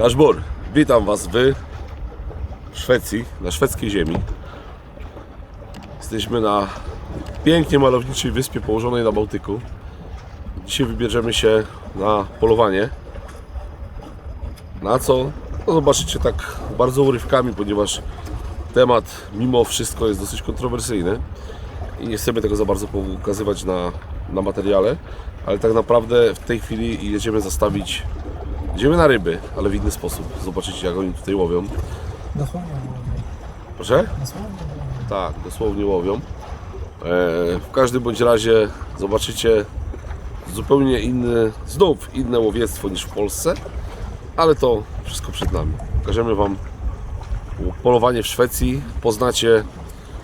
Nasz Bór, witam Was w Szwecji, na szwedzkiej ziemi. Jesteśmy na pięknie malowniczej wyspie położonej na Bałtyku. Dzisiaj wybierzemy się na polowanie. Na co? No zobaczycie tak bardzo urywkami, ponieważ temat mimo wszystko jest dosyć kontrowersyjny i nie chcemy tego za bardzo pokazywać na materiale, ale tak naprawdę w tej chwili jedziemy na ryby, ale w inny sposób. Zobaczycie, jak oni tutaj łowią. Dosłownie łowią. Proszę? Dosłownie łowią. Tak, dosłownie łowią. W każdym bądź razie zobaczycie zupełnie znów inne łowiectwo niż w Polsce, ale to wszystko przed nami. Pokażemy Wam polowanie w Szwecji, poznacie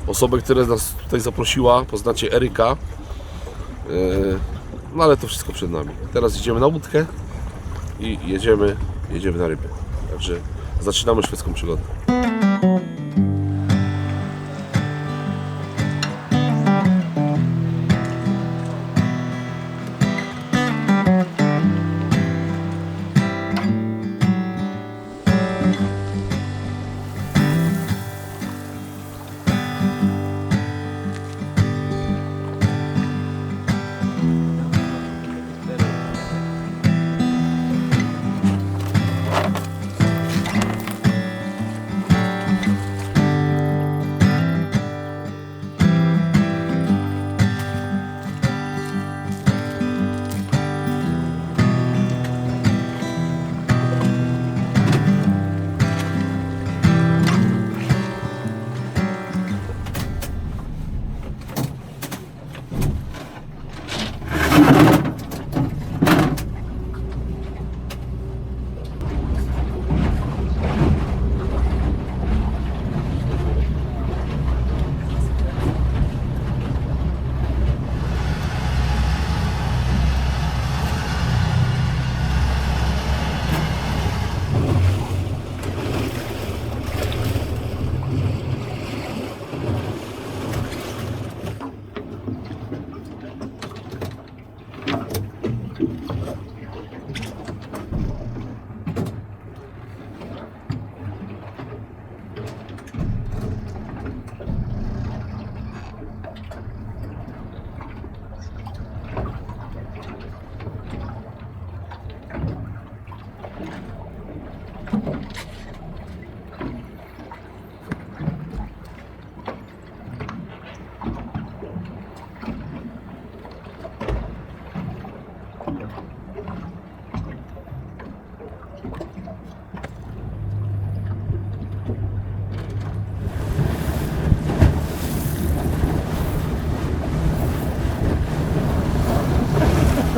osobę, która nas tutaj zaprosiła, poznacie Eryka, no ale to wszystko przed nami. Teraz idziemy na łódkę i jedziemy na ryby. Także zaczynamy szwedzką przygodę.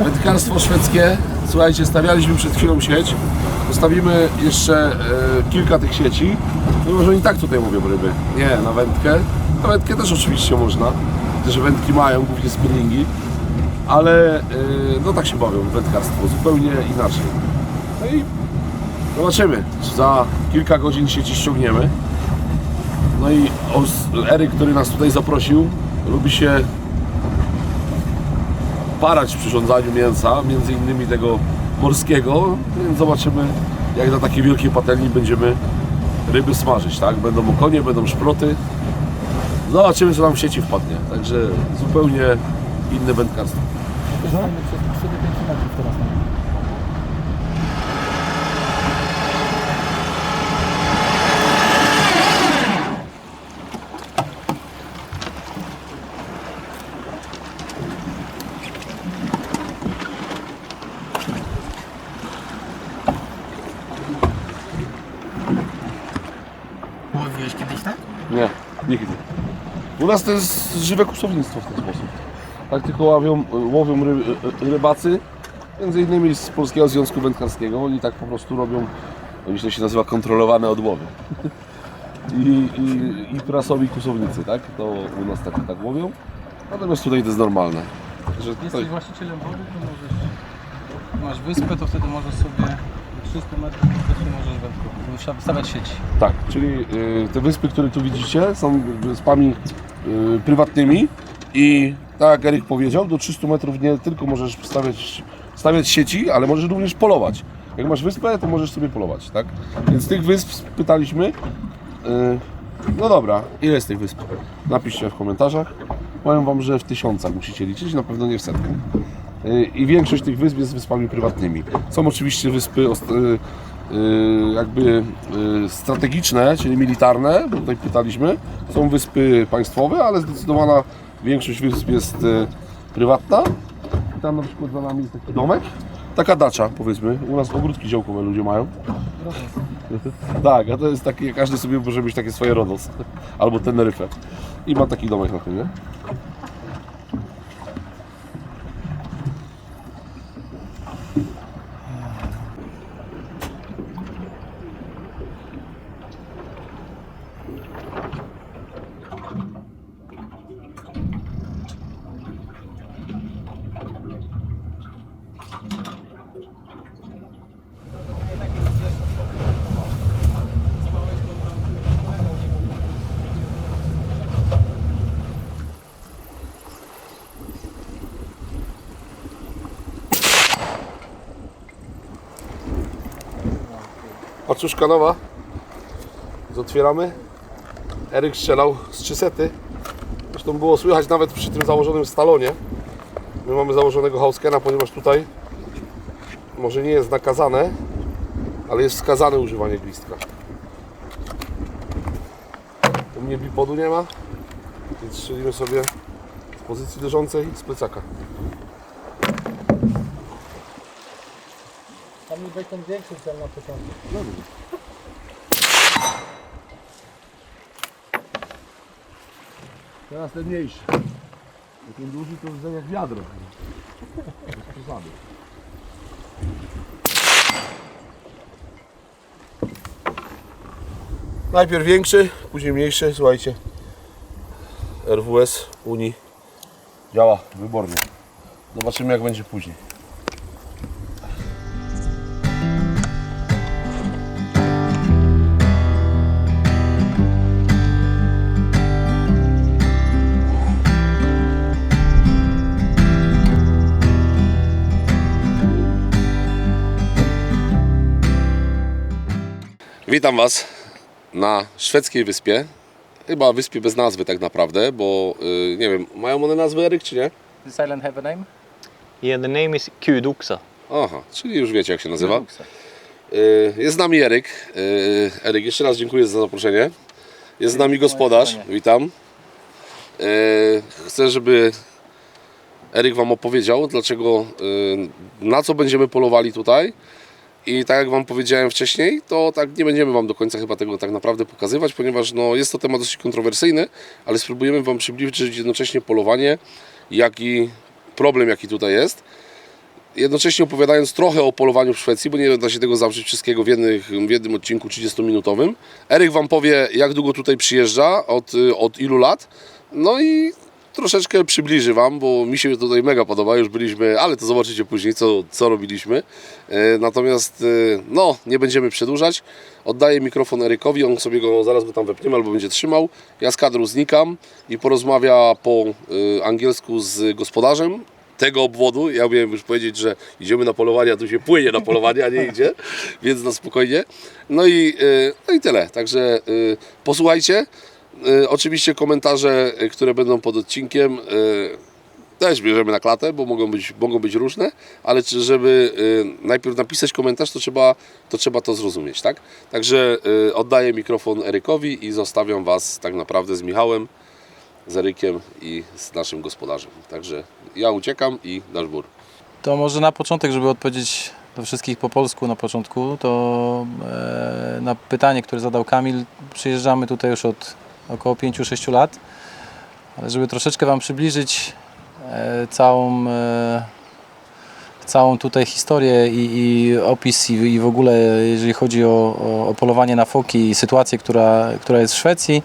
Wędkarstwo szwedzkie. Słuchajcie, stawialiśmy przed chwilą sieć. Postawimy jeszcze kilka tych sieci. Mimo, że oni tak tutaj mówią ryby. Nie, na wędkę. Na wędkę też oczywiście można. Też wędki mają, głównie spinningi. Ale no tak się bawią wędkarstwo. Zupełnie inaczej. No i zobaczymy. Za kilka godzin sieci ściągniemy. No i Eryk, który nas tutaj zaprosił, lubi się parać w przyrządzaniu mięsa, między innymi tego morskiego, więc zobaczymy, jak na takiej wielkiej patelni będziemy ryby smażyć, tak? Będą okonie, będą szproty. Zobaczymy, co nam w sieci wpadnie. Także zupełnie inne wędkarstwo. Zajmę przez 4-5 metrów teraz. Łowiłeś kiedyś tak? Nie, nigdy. U nas to jest żywe kusownictwo w ten sposób. Tak tylko łowią rybacy, między innymi z Polskiego Związku Wędkarskiego. Oni tak po prostu robią, to się nazywa kontrolowane odłowy. I prasowi kusownicy, tak? To u nas tak łowią. Natomiast tutaj to jest normalne. Że tutaj... Jesteś właścicielem wody, to masz wyspę, to wtedy możesz sobie 300 metrów możesz wędkować. Musisz wystawiać sieci. Tak, czyli te wyspy, które tu widzicie, są wyspami prywatnymi i tak jak Eryk powiedział, do 300 metrów nie tylko możesz stawiać sieci, ale możesz również polować. Jak masz wyspę, to możesz sobie polować, tak? Więc tych wysp pytaliśmy. No dobra, ile jest tych wysp? Napiszcie w komentarzach. Powiem wam, że w tysiącach musicie liczyć, na pewno nie w setkach. I większość tych wysp jest wyspami prywatnymi. Są oczywiście wyspy jakby strategiczne, czyli militarne, bo tutaj pytaliśmy. Są wyspy państwowe, ale zdecydowana większość wysp jest prywatna. I tam na przykład za nami jest taki domek. Taka dacza, powiedzmy. U nas ogródki działkowe ludzie mają. Tak, a to jest takie, każdy sobie może mieć takie swoje Rodos. Albo Teneryfę. I ma taki domek na tym, nie? Paczuszka nowa. Otwieramy. Eryk strzelał z 300. Zresztą było słychać nawet przy tym założonym stalonie. My mamy założonego Hauskena, ponieważ tutaj może nie jest nakazane, ale jest wskazane używanie glistka. U mnie bipodu nie ma, więc strzelimy sobie w pozycji leżącej z plecaka. Tam mi weź ten większy cel na początku. Teraz ten mniejszy. Bo ten duży to jest jak wiadro. Bez przesady. Najpierw większy, później mniejszy. Słuchajcie, RWS Unii działa wybornie. Zobaczymy, jak będzie później. Witam Was na szwedzkiej wyspie. Chyba wyspie bez nazwy tak naprawdę, bo nie wiem, mają one nazwę, Eryk, czy nie? Does this island have a name? Yeah, the name is Kudoxa. Aha, czyli już wiecie, jak się nazywa. Jest z nami Eryk. Eryk, jeszcze raz dziękuję za zaproszenie. Jest z nami gospodarz. Witam. Chcę, żeby Eryk Wam opowiedział, dlaczego, na co będziemy polowali tutaj. I tak jak Wam powiedziałem wcześniej, to tak nie będziemy Wam do końca chyba tego tak naprawdę pokazywać, ponieważ no, jest to temat dosyć kontrowersyjny, ale spróbujemy Wam przybliżyć jednocześnie polowanie, jak i problem, jaki tutaj jest. Jednocześnie opowiadając trochę o polowaniu w Szwecji, bo nie da się tego zawrzeć wszystkiego w jednym odcinku 30-minutowym. Eryk Wam powie, jak długo tutaj przyjeżdża, od ilu lat. No i troszeczkę przybliży Wam, bo mi się tutaj mega podoba, już byliśmy, ale to zobaczycie później, co robiliśmy. Natomiast no, nie będziemy przedłużać. Oddaję mikrofon Erykowi, on sobie go zaraz tam wepniemy albo będzie trzymał. Ja z kadru znikam i porozmawia po angielsku z gospodarzem tego obwodu. Ja miałem już powiedzieć, że idziemy na polowanie, a tu się płynie na polowanie, a nie idzie, więc na spokojnie. No i tyle. Także posłuchajcie. Oczywiście komentarze, które będą pod odcinkiem, też bierzemy na klatę, bo mogą być różne, ale żeby najpierw napisać komentarz, to trzeba to zrozumieć, tak? Także oddaję mikrofon Erykowi i zostawiam Was tak naprawdę z Michałem, z Erykiem i z naszym gospodarzem. Także ja uciekam i nasz bór. To może na początek, żeby odpowiedzieć do wszystkich po polsku na początku, to na pytanie, które zadał Kamil, przyjeżdżamy tutaj już od około 5-6 lat, ale żeby troszeczkę Wam przybliżyć całą tutaj historię i opis i w ogóle jeżeli chodzi o polowanie na foki i sytuację, która jest w Szwecji,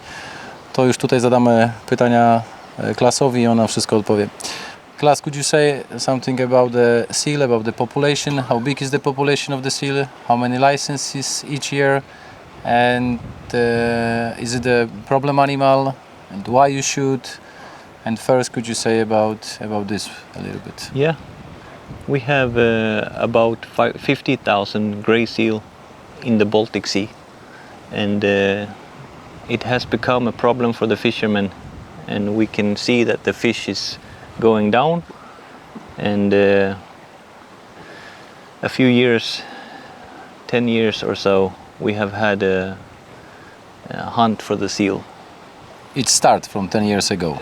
to już tutaj zadamy pytania Klasowi i ona wszystko odpowie. Klas, could you say something about the seal, about the population? How big is the population of the seal? How many licenses each year? And is it a problem animal? And why you shoot? And first, could you say about this a little bit? Yeah. We have about 50,000 gray seal in the Baltic Sea, and it has become a problem for the fishermen, and we can see that the fish is going down, and a few years, 10 years or so, we have had a hunt for the seal. It started from 10 years ago.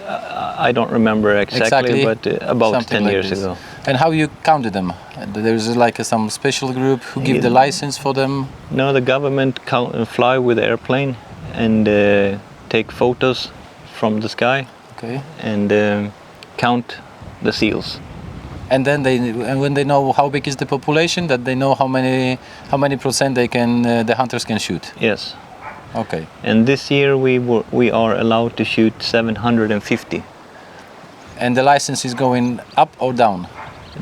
I don't remember exactly, but about something 10 like years this. ago. And how you counted them? There's like some special group who give the license for them? No, the government fly with the airplane and take photos from the sky Okay. and count the seals. And then when they know how big is the population, that they know how many percent they can the hunters can shoot. Yes. Okay. And this year we are allowed to shoot 750 And the license is going up or down?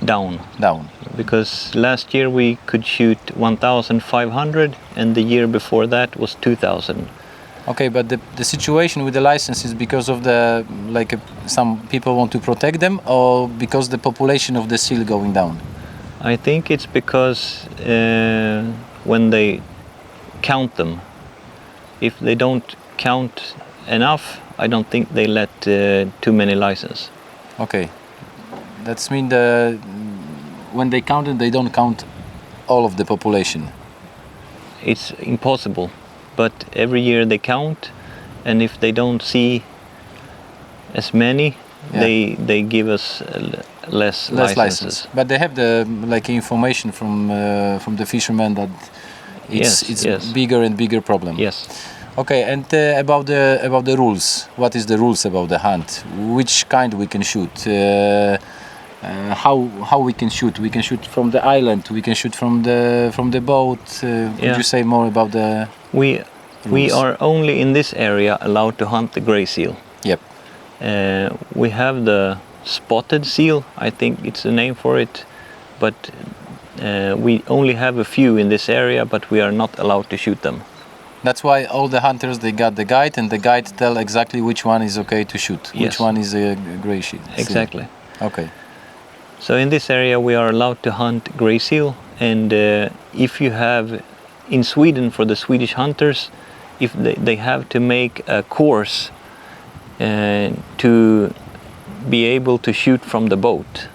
down, Down. because last year we could shoot 1,500 and the year before that was 2,000. Okay, but the situation with the license is because of the some people want to protect them, or because the population of the seal going down? I think it's because when they count them, if they don't count enough, I don't think they let too many license. Okay, that's mean when they count it, they don't count all of the population. It's impossible, but every year they count, and if they don't see as many, Yeah. they give us less Less licenses. license, but they have the information from the fishermen that Yes, it's yes. bigger and bigger problem. Yes. Okay, and about the rules, what is the rules about the hunt? Which kind we can shoot? How we can shoot? We can shoot from the island. We can shoot from the boat. Could Yeah. you say more about the? We Rules. are only in this area allowed to hunt the gray seal. Yep. We have the spotted seal, I think it's the name for it, but we only have a few in this area, but we are not allowed to shoot them. That's why all the hunters they got the guide, and the guide tell exactly which one is okay to shoot. Yes. Which one is a gray seal. Exactly. Okay. So in this area we are allowed to hunt gray seal, and if you have in Sweden, for the Swedish hunters, if they have to make a course to be able to shoot from the boat.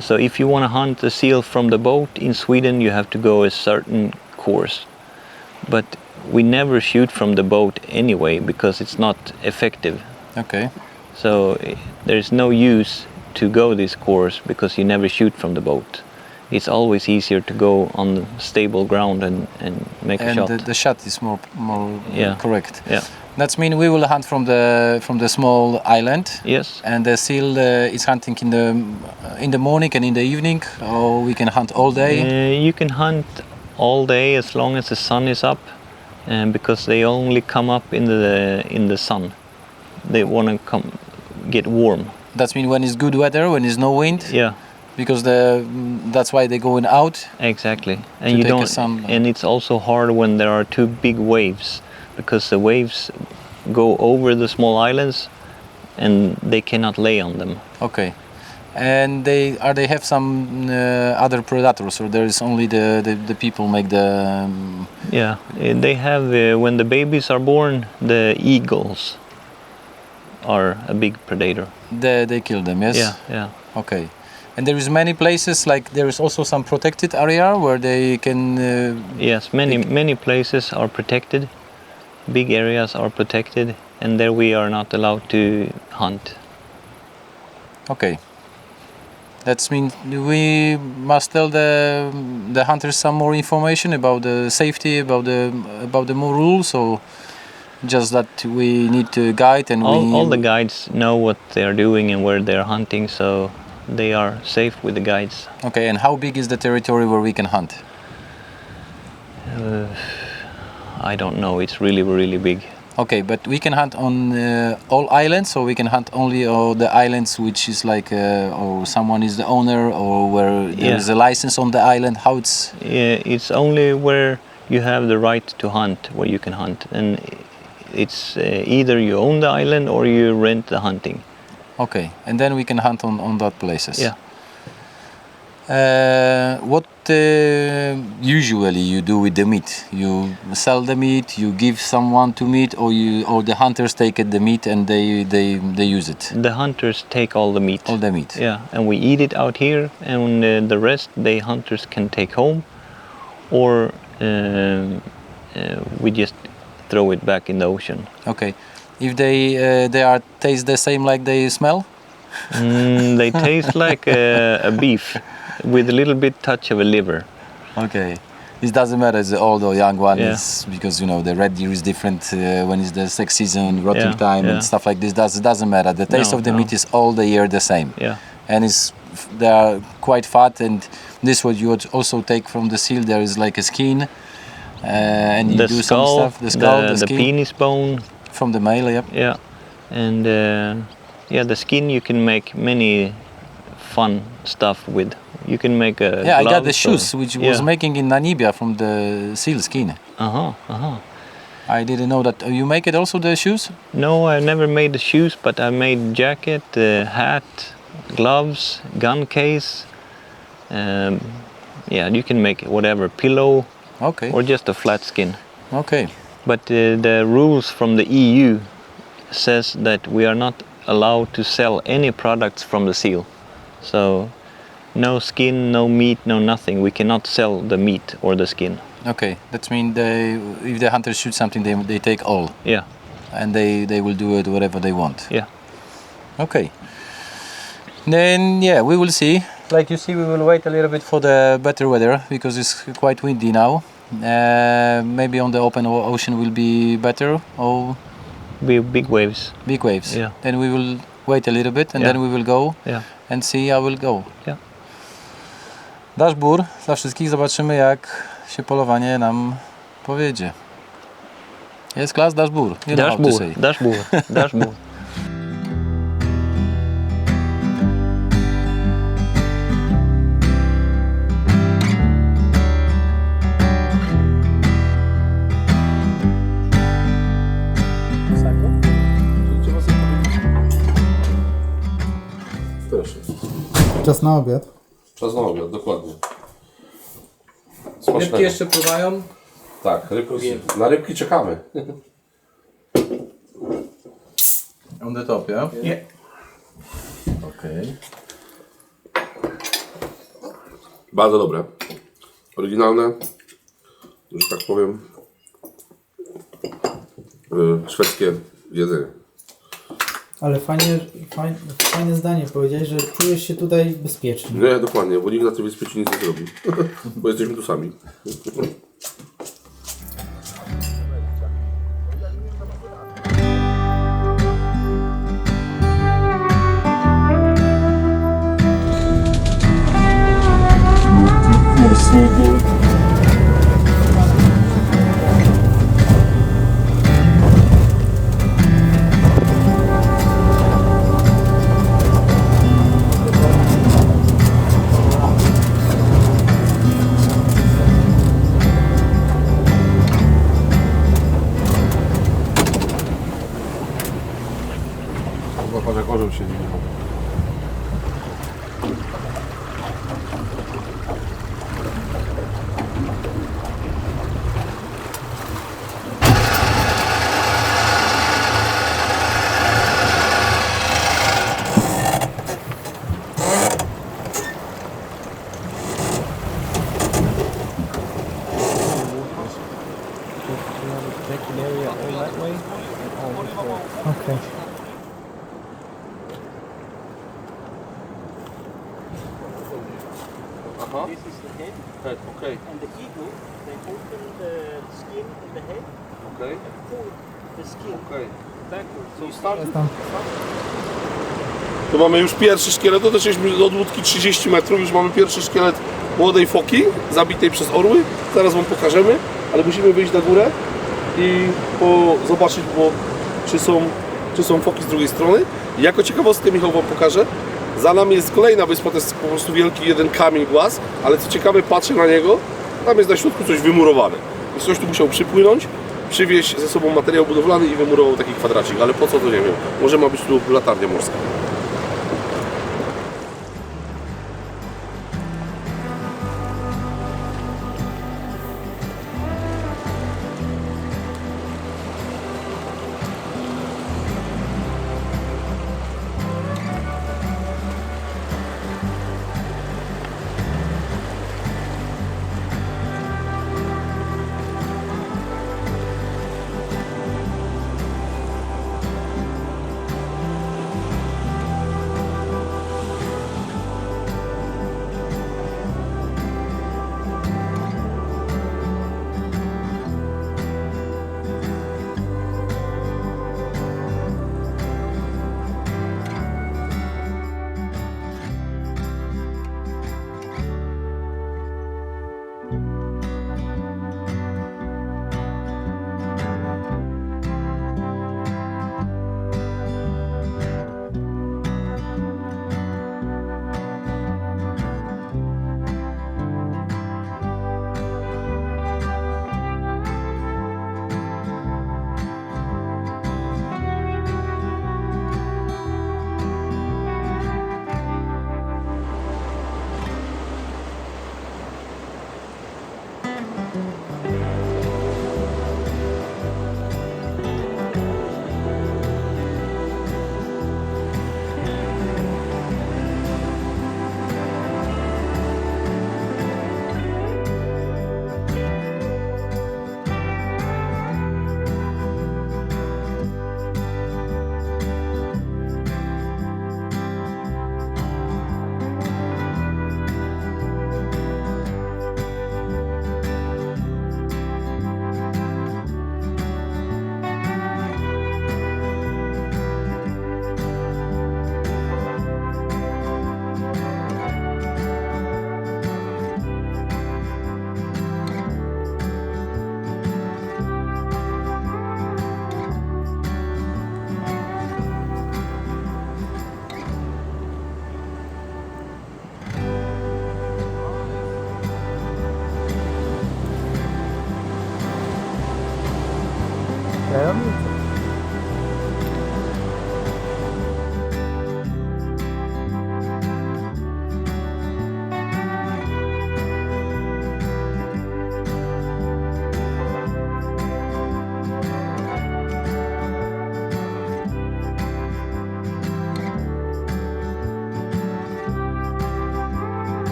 So if you want to hunt the seal from the boat in Sweden, you have to go a certain course. But we never shoot from the boat anyway because it's not effective. Okay. So there's no use to go this course because you never shoot from the boat. It's always easier to go on stable ground and make a And shot. the shot is more Yeah. correct. Yeah. That's mean we will hunt from the small island. Yes. And the seal is hunting in the morning and in the evening, or we can hunt all day. You can hunt all day as long as the sun is up, because they only come up in the sun. They want to get warm. That's mean when it's good weather, when there's no wind, Yeah, because that's why they're going out. exactly. To And you take a don't. sun. And it's also hard when there are too big waves, because the waves go over the small islands, and they cannot lay on them. Okay. And they have some other predators, or there is only the people make the. Yeah, they have when the babies are born, the eagles are a big predator. They kill them. Yes. Yeah, yeah. Okay. And there is many places, like there is also some protected area where they can. Yes, many places are protected. Big areas are protected, and there we are not allowed to hunt. Okay. That means we must tell the hunters some more information about the safety, about the more rules, or just that we need to guide and All the guides know what they are doing and where they are hunting, so they are safe with the guides. Okay. And how big is the territory where we can hunt? I don't know. It's really, really big. Okay, but we can hunt on all islands, so we can hunt only on the islands which is like, or someone is the owner, or where there Yeah. is a license on the island. How it's It's only where you have the right to hunt where you can hunt, and it's either you own the island or you rent the hunting. okay, and then we can hunt on that places. Yeah. What usually you do with the meat? You sell the meat, you give someone to meat, or the hunters take the meat and they use it? The hunters take all the meat. All the meat. Yeah, and we eat it out here, and the rest the hunters can take home, or we just throw it back in the ocean. Okay. If they are taste the same like they smell? They taste like a beef with a little bit touch of a liver. Okay. It doesn't matter the old or young one, Yeah. is because you know the red deer is different when it's the sex season, rotting Yeah, time, yeah. and stuff like this. Doesn't matter. The taste No, of the no. meat is all the year the same. Yeah. And they are quite fat, and this what you would also take from the seal. There is like a skin, and you The do skull, some stuff. The skull, the the skin penis bone. from the male. Yep. Yeah, and the skin you can make many fun stuff with. You can make a Yeah, I got the gloves shoes or- which yeah. was making in Namibia from the seal skin. I didn't know that. You make it also the shoes? No, I never made the shoes, but I made jacket, hat, gloves, gun case. Yeah, you can make whatever, pillow Okay. or just a flat skin. Okay. But the rules from the EU says that we are not allowed to sell any products from the seal. So no skin, no meat, no nothing. We cannot sell the meat or the skin. Okay. That means if the hunters shoot something, they take all, Yeah, and they will do it whatever they want. yeah. Okay. Then yeah, we will see. Like you see, we will wait a little bit for the better weather because it's quite windy now. Maybe on the open ocean will be better, or Be big waves. big waves. Yeah. Then we will wait a little bit and Yeah. then we will go Yeah. and see how will go. Yeah. Dashbur dla wszystkich, zobaczymy jak się polowanie nam powiedzie. Jest klas Dashbur. You know how to say. Dashboard, dashboard. Proszę. Czas na obiad. Czas na obiad, dokładnie. Rybki Smacznego. jeszcze pływają. Tak, na rybki czekamy. On the top, yeah? Yeah. Okay. Bardzo dobre. Oryginalne, że tak powiem, szwedzkie jedzenie. Ale fajne zdanie powiedziałeś, że czujesz się tutaj bezpiecznie. Nie, dokładnie, bo nikt na tej wyspie ci nic nie zrobi. Bo jesteśmy tu sami. Zobacz, jak orzeł siedzi. Okej. This is the head, Okej, and the eagle, they open the skin in the head okej, and pull the skin okej. backwards. So start. Tam. Tu mamy już pierwszy szkielet, doszliśmy od łódki 30 metrów, już mamy pierwszy szkielet młodej foki, zabitej przez orły. Zaraz Wam pokażemy, ale musimy wyjść na górę i zobaczyć, czy są foki z drugiej strony. Jako ciekawostkę Michał Wam pokaże. Za nami jest kolejna wyspa, to jest po prostu wielki jeden kamień głaz, ale co ciekawe, patrzę na niego, tam jest na środku coś wymurowane. Więc ktoś tu musiał przypłynąć, przywieźć ze sobą materiał budowlany i wymurował taki kwadracik, ale po co to nie wiem. Może ma być tu latarnia morska.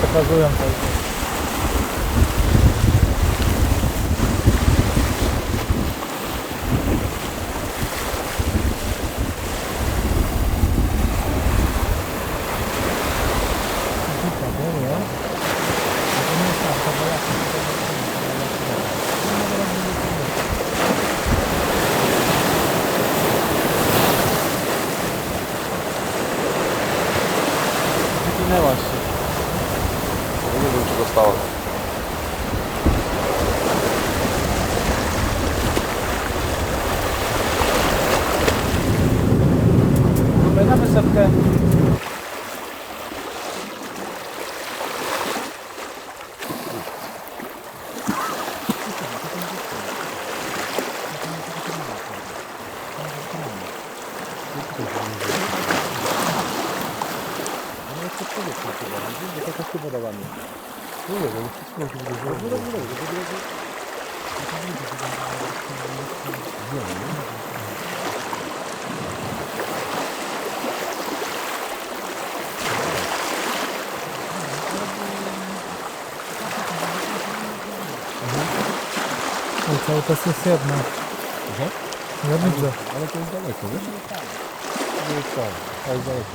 Pokazują to. Wypinęłaś się. Nie wiem, czy dostała. Tutaj na wysepkę. Cały czas jest jedna. Ja widzę. Ale to jest daleko, wiesz? Nie jest tam, to jest daleko.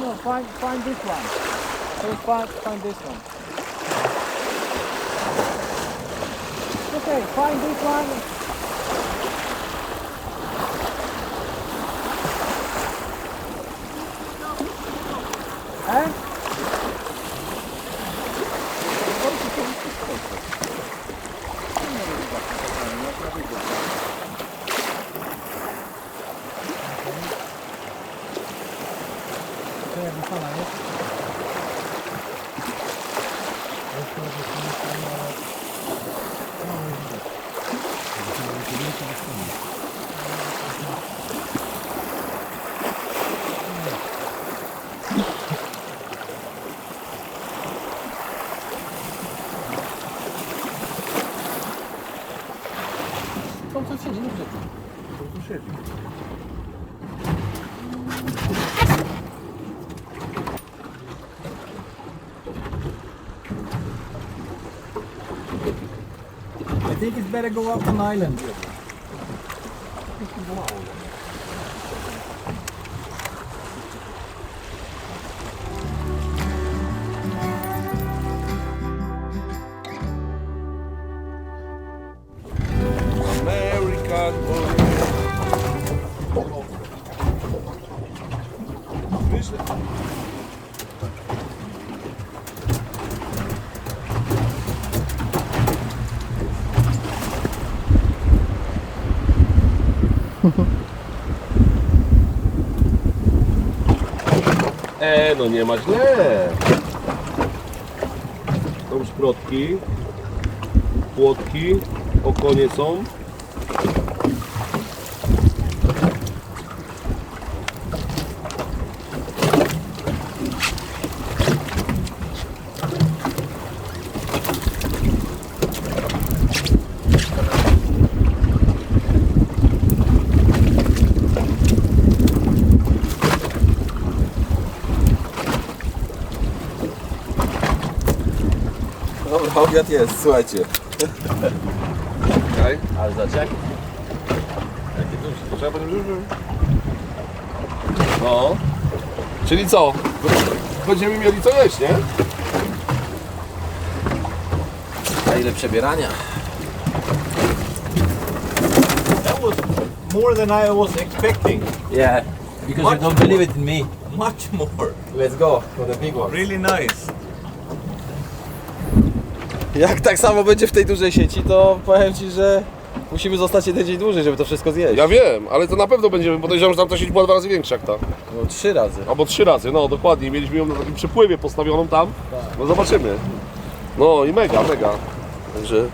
No, find this one. Find this one. Okay, find this one. I think it's better go up an island. American boy. No nie ma źle. Są szprotki, płotki, okonie są. Dobra, obiad jest, słuchajcie. Okay. Ale zobacz jak? Jakie duże, to trzeba będzie No. Czyli co? Będziemy mieli co jeść, nie? A ile przebierania? That was more than I was expecting. Yeah, because you don't believe it in me. Much more. Let's go for the big one. Really nice. Jak tak samo będzie w tej dużej sieci, to powiem Ci, że musimy zostać jeden dzień dłużej, żeby to wszystko zjeść. Ja wiem, ale to na pewno będziemy, podejrzewam, że tam ta sieć była 2 razy większa jak ta. No 3 razy. Albo 3 razy, no dokładnie. Mieliśmy ją na takim przepływie postawioną tam. No zobaczymy. No i mega, mega. Także...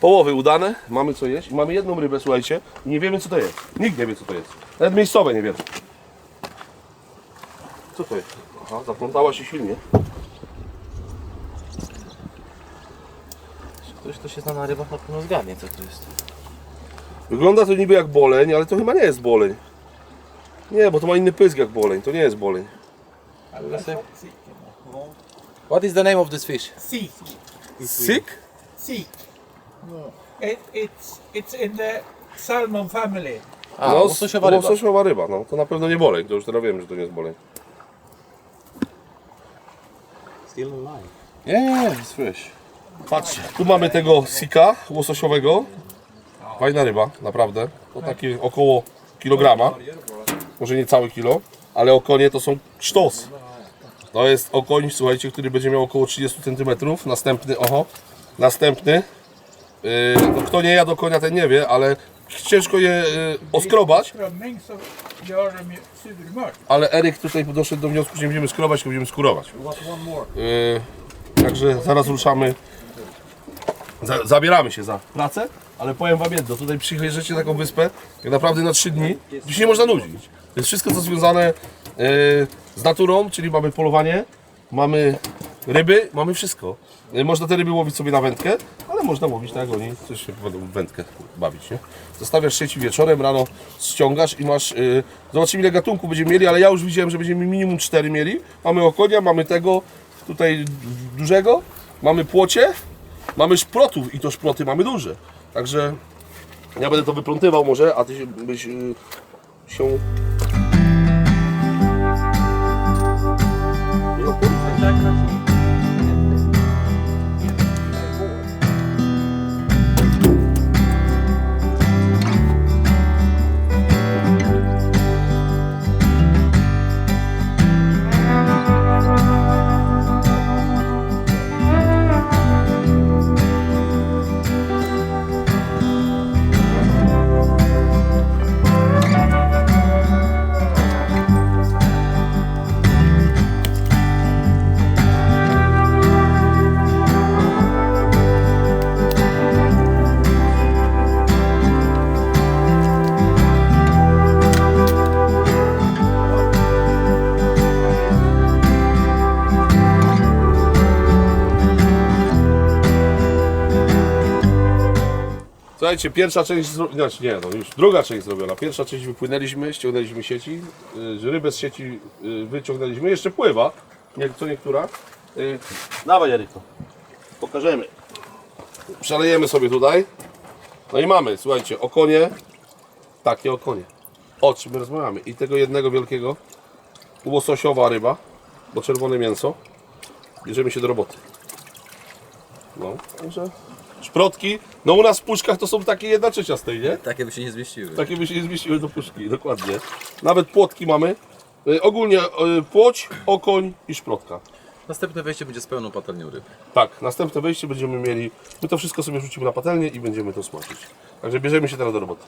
Połowy udane, mamy co jeść i mamy jedną rybę, słuchajcie, i nie wiemy co to jest. Nikt nie wie co to jest. Nawet miejscowe nie wiedzą. Co to jest? Aha, zaplątała się silnie. Ktoś, kto się zna na rybach, na pewno zgadnie, co to jest. Wygląda to niby jak boleń, ale to chyba nie jest boleń. Nie, bo to ma inny pysk jak boleń, to nie jest boleń. What is the name of this fish? Sea. Syk? Sea. It's in the salmon family. A, łososiowa ryba. Łososiowa ryba, no to na pewno nie boleń, to już teraz wiem, że to nie jest boleń. Yeah, it's fresh. Patrzcie, tu mamy tego sika łososiowego. Fajna ryba, naprawdę. To takie około kilograma. Może nie całe kilo, ale okonie to są sztos. To jest okoń, słuchajcie, który będzie miał około 30 cm. Następny. No, kto nie jadł konia, ten nie wie, ale ciężko je oskrobać. Ale Eryk tutaj doszedł do wniosku, że nie będziemy skrobać, tylko będziemy skurować. Także zaraz ruszamy. Zabieramy się za pracę, ale powiem wam jedno, tutaj przyjeżdżacie na taką wyspę, jak naprawdę na 3 dni, tu się nie można nudzić. To jest wszystko co związane z naturą, czyli mamy polowanie, mamy ryby, mamy wszystko. Można te ryby łowić sobie na wędkę, ale można łowić tak jak oni, coś się będą w wędkę bawić, nie? Zostawiasz sieci wieczorem, rano ściągasz i masz, zobaczymy ile gatunków będziemy mieli, ale ja już widziałem, że będziemy minimum 4 mieli. Mamy okonia, mamy tego tutaj dużego, mamy płocie, mamy szprotów i to szproty mamy duże. Także ja będę to wyplątywał może, a ty byś się... Słuchajcie, pierwsza część, znaczy nie, no już druga część zrobiona. Pierwsza część wypłynęliśmy, ściągnęliśmy sieci, rybę z sieci wyciągnęliśmy, jeszcze pływa, co niektóra. Dawaj Eryko, pokażemy. Przelejemy sobie tutaj. No i mamy, słuchajcie, okonie, takie okonie. O czym my rozmawiamy? I tego jednego wielkiego, łososiowa ryba, bo czerwone mięso. Bierzemy się do roboty. No, także... Szprotki, no u nas w puszkach to są takie 1/3 z tej, nie? Takie by się nie zmieściły. Takie by się nie zmieściły do puszki, dokładnie. Nawet płotki mamy. Ogólnie płoć, okoń i szprotka. Następne wejście będzie z pełną patelnią ryb. Tak, następne wejście będziemy mieli, my to wszystko sobie rzucimy na patelnię i będziemy to smażyć. Także bierzemy się teraz do roboty.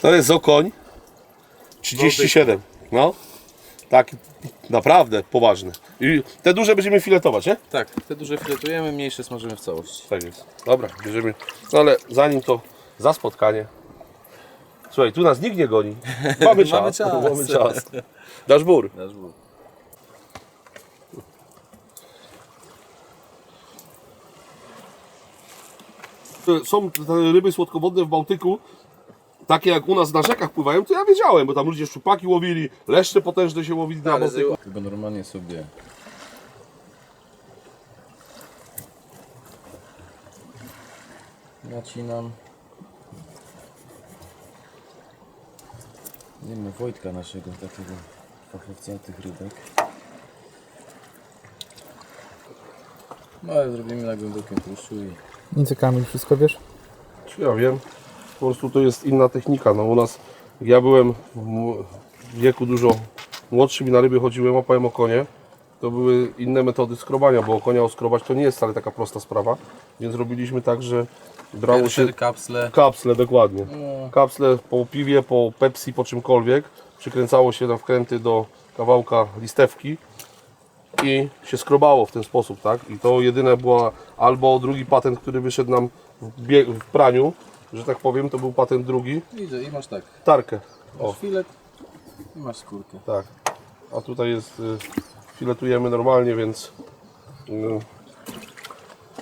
To jest okoń 37, no. Tak, naprawdę poważny. I te duże będziemy filetować, nie? Tak, te duże filetujemy, mniejsze smażymy w całości. Tak jest. Dobra, bierzemy. No ale zanim to za spotkanie. Słuchaj, tu nas nikt nie goni. Mamy czas. Mamy czas. Dasz bór. Nasz Bóg. Są te ryby słodkowodne w Bałtyku, takie jak u nas na rzekach pływają, to ja wiedziałem, bo tam ludzie szczupaki łowili, leszcze potężne się łowili na Bałtyku. Chyba normalnie sobie nacinam. Wiemy Wojtka naszego takiego fachowca tych rybek. No ale zrobimy na głębokim tłuszczu i... Nic Kamil, wszystko wiesz? Ja wiem, po prostu to jest inna technika. No u nas, jak ja byłem w wieku dużo młodszym i na ryby chodziłem, łapałem okonie, to były inne metody skrobania, bo okonia oskrobać to nie jest wcale taka prosta sprawa, więc robiliśmy tak, że brało się kapsle. kapsle, dokładnie. Kapsle po piwie, po Pepsi, po czymkolwiek, przykręcało się na wkręty do kawałka listewki i się skrobało w ten sposób, tak? I to jedyne była, albo drugi patent, który wyszedł nam w praniu, że tak powiem, to był patent drugi. I masz tak. Tarkę. O. Filet I masz skórkę. Tak. A tutaj jest, filetujemy normalnie,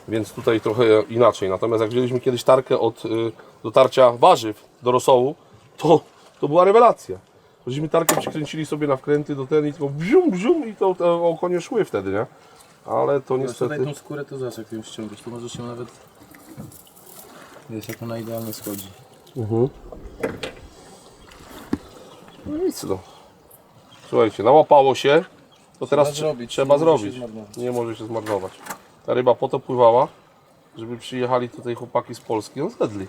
więc tutaj trochę inaczej. Natomiast jak wzięliśmy kiedyś tarkę od dotarcia warzyw do rosołu, to była rewelacja. Żeśmy tarkę przykręcili sobie na wkręty do ten i tylko bzium, bzium i te okonie szły wtedy, nie? Ale to niestety... Tutaj tą skórę to zobacz, jak ją ściągasz, to możesz się nawet... Wiesz, jak ona idealnie schodzi. No nic no. Słuchajcie, nałapało się, to teraz trzeba nie może się zrobić. zmarnować. Nie może się zmarnować. Ta ryba po to pływała, żeby przyjechali tutaj chłopaki z Polski, no zjedli.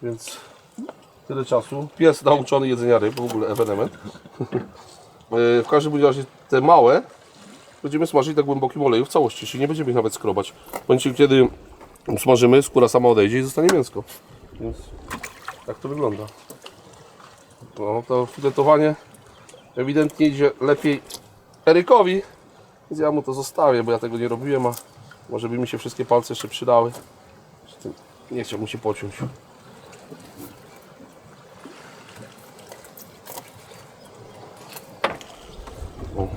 Więc tyle czasu. Pies nauczony jedzenia ryb, w ogóle ewenement. W każdym razie te małe będziemy smażyć na głębokim oleju w całości, czyli nie będziemy ich nawet skrobać. W momencie, kiedy smażymy, skóra sama odejdzie i zostanie mięsko. Więc tak to wygląda. No to filetowanie ewidentnie idzie lepiej Erykowi, więc ja mu to zostawię, bo ja tego nie robiłem, a może by mi się wszystkie palce jeszcze przydały. Nie chciał mu się pociąć. O.